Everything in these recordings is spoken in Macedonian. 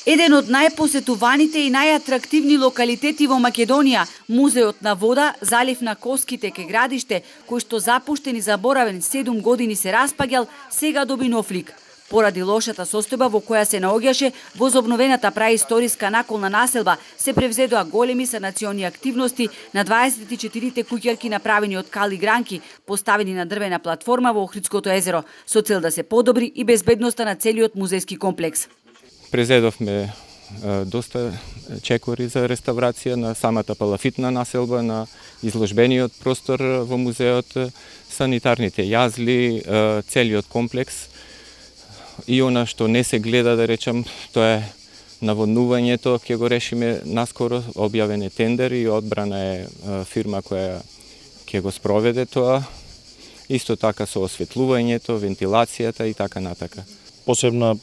Еден од најпосетуваните и најатрактивни локалитети во Македонија, Музеот на вода, залив на Коските ке Градиште, кој што запуштен и заборавен 7 години се распаѓал, сега доби нов лик. Поради лошата состојба во која се наоѓаше, возобновената праисториска наколна населба се превзедоа големи санациони активности на 24 куќарки направени од кал и гранки, поставени на дрвена платформа во Охридското езеро, со цел да се подобри и безбедноста на целиот музејски комплекс. Презедовме доста чекори за реставрација на самата палафитна населба, на изложбениот простор во музеот, санитарните јазли, целиот комплекс. И она што не се гледа, да речам, тоа е наводнувањето, ќе го решиме наскоро, објавен е тендер и одбрана е фирма која ќе го спроведе тоа. Исто така со осветлувањето, вентилацијата и така натака. Посебна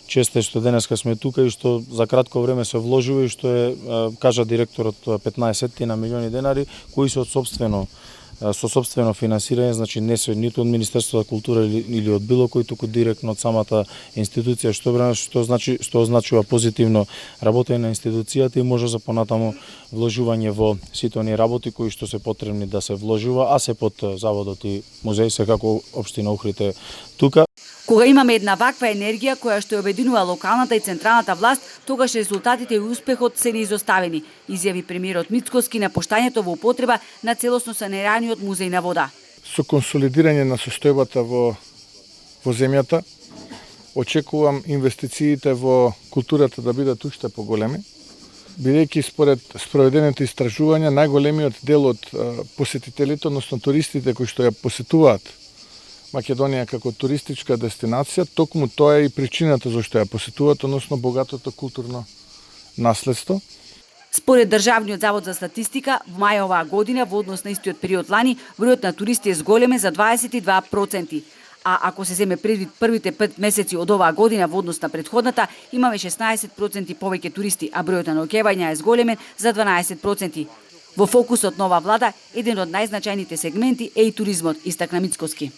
чест е што денеска сме тука и што за кратко време се вложува и што е, кажа директорот, 15 на милиони денари, кои се со сопствено финансирање, значи не се ниту од Министерството за култура или од било кој, туку директно од самата институција, што означува позитивно работење на институцијата и може за понатаму вложување во сите оние работи кои што се потребни да се вложува, а се под заводот и музеј, секако општина Охрид е тука. Кога имаме една ваква енергија која што ја обединува локалната и централната власт, тогаш резултатите и успехот се неизоставени, изјави премиерот Мицкоски на пуштањето во употреба на целосно санираниот музеј на вода. Со консолидирање на состојбата во земјата, очекувам инвестициите во културата да бидат уште поголеми, бидејќи според спроведените истражувања најголемиот дел од посетителите, односно туристите кои што ја посетуваат Македонија како туристичка дестинација, токму тоа е и причината зашто ја посетуваат, односно богатото културно наследство. Според Државниот завод за статистика, во мај оваа година во однос на истиот период лани, бројот на туристи е зголемен за 22%. А ако се земе предвид првите 5 месеци од оваа година во однос на претходната, имаме 16% повеќе туристи, а бројот на ноќевања е зголемен за 12%. Во фокусот на оваа влада, еден од најзначајните сегменти е и туризмот, истакна Мицкоски.